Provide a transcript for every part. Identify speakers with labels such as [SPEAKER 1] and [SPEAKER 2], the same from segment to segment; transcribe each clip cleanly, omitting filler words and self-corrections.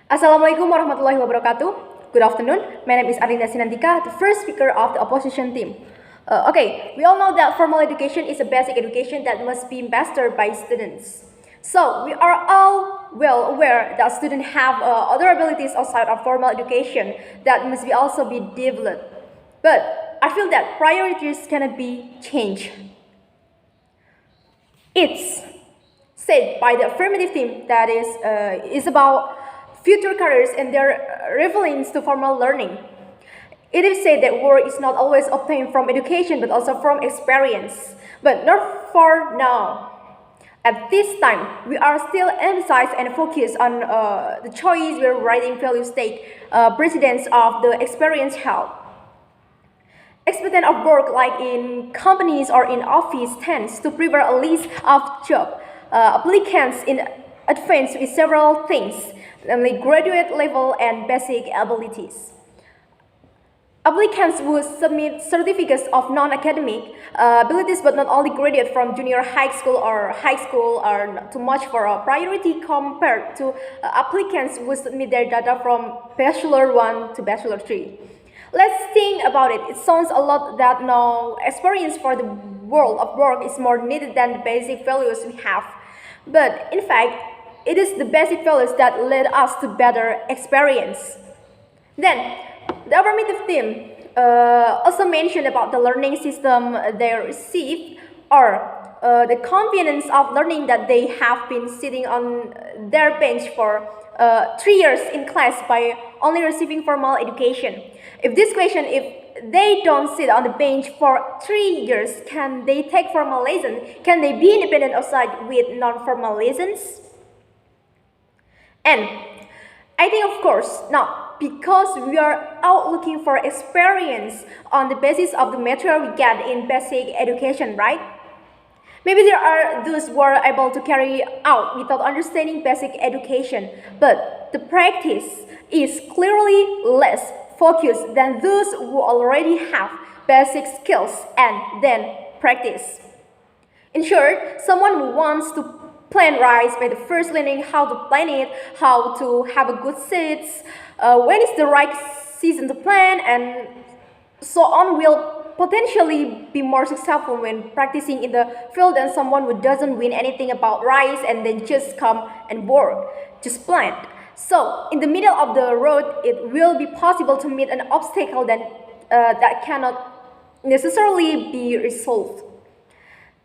[SPEAKER 1] Assalamualaikum warahmatullahi wabarakatuh. Good afternoon. My name is Arlinda, the first speaker of the opposition team. We all know that formal education is a basic education that must be mastered by students. So we are all well aware that students have other abilities outside of formal education that must be also be developed. But I feel that priorities cannot be changed. It's said by the affirmative team that is about future careers and their reference to formal learning. It is said that work is not always obtained from education but also from experience, but not for now. At this time, we are still emphasized and focused on the choice we're writing value state precedence of the experience held. Expectation of work, like in companies or in office, tends to prepare a list of job applicants in advance with several things, namely graduate level and basic abilities. Applicants would submit certificates of non-academic abilities, but not only graduate from junior high school are not too much for a priority compared to applicants who submit their data from Bachelor 1 to Bachelor 3. Let's think about it. It sounds a lot that now experience for the world of work is more needed than the basic values we have. But in fact, it is the basic values that led us to better experience. Then, the affirmative team also mentioned about the learning system they receive or the convenience of learning that they have been sitting on their bench for 3 years in class by only receiving formal education. If this question, if they don't sit on the bench for 3 years, can they take formal lessons? Can they be independent outside with non-formal lessons? And I think, of course, not, because we are out looking for experience on the basis of the material we get in basic education, right? Maybe there are those who are able to carry out without understanding basic education, but the practice is clearly less focused than those who already have basic skills and then practice. In short, someone who wants to plant rice by the first learning how to plant it, how to have a good seeds, when is the right season to plant, and so on will potentially be more successful when practicing in the field than someone who doesn't win anything about rice and then just come and work, just plant. So in the middle of the road, it will be possible to meet an obstacle that cannot necessarily be resolved.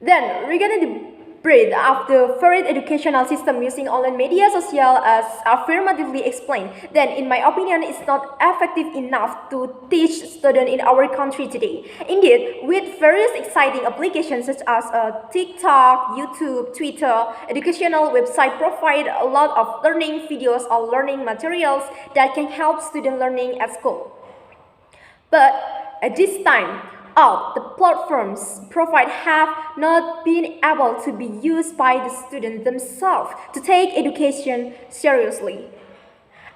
[SPEAKER 1] Then regarding the breadth of the varied educational system using online media social as affirmatively explained, then in my opinion it's not effective enough to teach students in our country today. Indeed, with various exciting applications such as TikTok, YouTube, Twitter, educational websites provide a lot of learning videos or learning materials that can help student learning at school. But at this time, all the platforms provided have not been able to be used by the students themselves to take education seriously.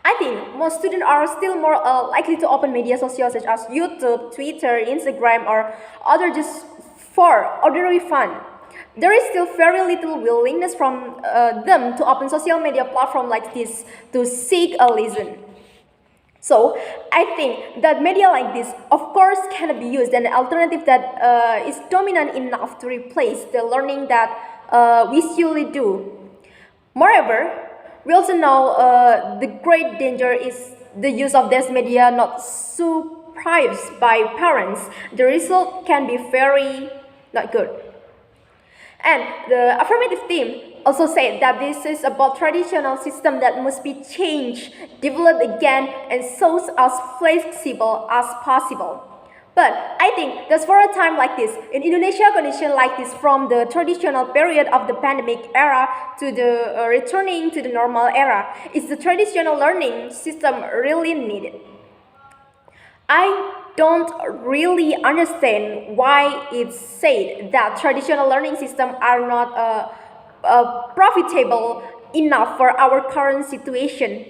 [SPEAKER 1] I think most students are still more likely to open media social such as YouTube, Twitter, Instagram, or other just for ordinary fun. There is still very little willingness from them to open social media platform like this to seek a lesson. So I think that media like this, of course, can be used as an alternative that is dominant enough to replace the learning that we usually do. Moreover, we also know the great danger is the use of this media not supervised by parents. The result can be very not good. And the affirmative team also said that this is about traditional system that must be changed, developed again, and so as flexible as possible. But I think that's for a time like this, in Indonesia condition like this, from the traditional period of the pandemic era to the returning to the normal era, is the traditional learning system really needed? I don't really understand why it's said that traditional learning systems are not profitable enough for our current situation.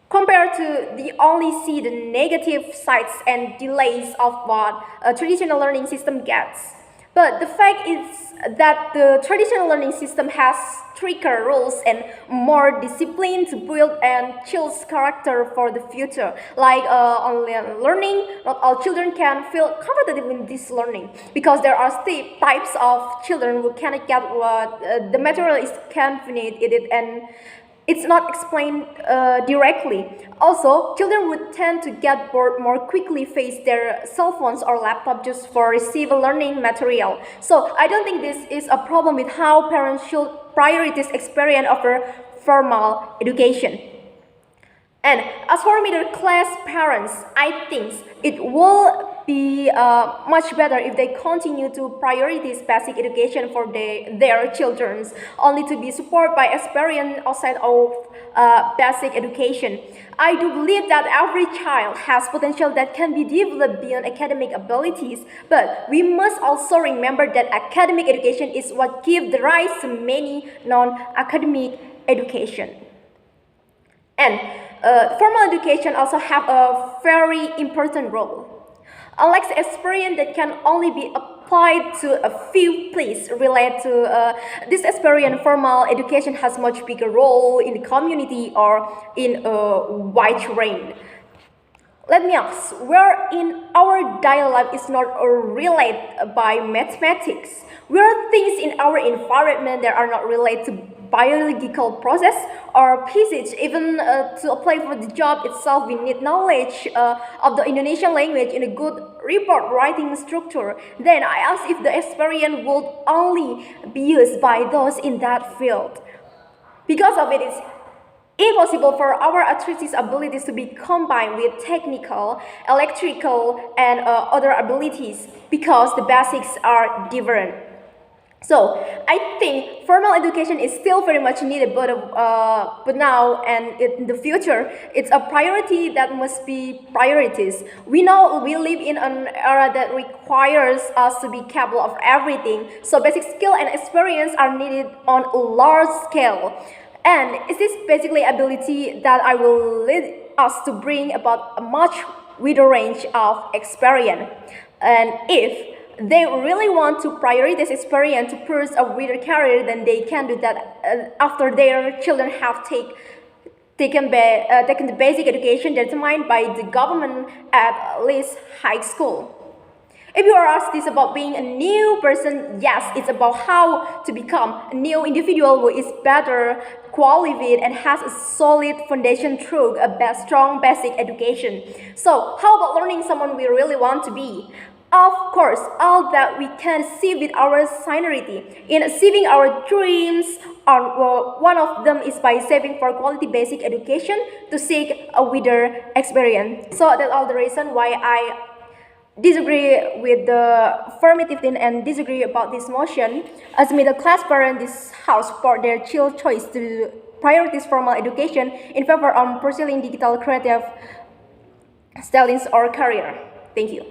[SPEAKER 1] Compared to the only see the negative sides and delays of what a traditional learning system gets. But the fact is that the traditional learning system has stricter rules and more discipline to build and child's character for the future. Like online learning, not all children can feel comfortable in this learning because there are still types of children who cannot get what the material is convenient in it and it's not explained directly. Also, children would tend to get bored more quickly, face their cell phones or laptop just for receive learning material. So I don't think this is a problem with how parents should prioritize experience over formal education. And as for middle class parents, I think it will be much better if they continue to prioritize basic education for their children, only to be supported by experience outside of basic education. I do believe that every child has potential that can be developed beyond academic abilities, but we must also remember that academic education is what gives the rise to many non-academic education. And formal education also have a very important role. Unlike the experience that can only be applied to a few places related to this experience, formal education has much bigger role in the community or in a wide range. Let me ask, where in our daily life is not related by mathematics? Where are things in our environment that are not related to biological process or physics? Even to apply for the job itself, we need knowledge of the Indonesian language in a good report writing structure. Then I ask if the experience would only be used by those in that field. Because of it, it's impossible for our artistic abilities to be combined with technical, electrical, and other abilities because the basics are different. So I think formal education is still very much needed, but now and in the future, it's a priority that must be priorities. We know we live in an era that requires us to be capable of everything. So basic skill and experience are needed on a large scale. And is this basically ability that I will lead us to bring about a much wider range of experience. And if they really want to prioritize experience to pursue a wider career, then they can do that after their children have taken the basic education determined by the government at least high school. If you are asked this about being a new person, yes, it's about how to become a new individual who is better qualified and has a solid foundation through a strong basic education. So how about learning someone we really want to be? Of course, all that we can see with our sincerity in achieving our dreams, one of them is by saving for quality basic education to seek a wider experience. So that's all the reason why I disagree with the affirmative thing and disagree about this motion. As middle class parent, this house support their child choice to prioritize formal education in favor of pursuing digital creative studies or career. Thank you.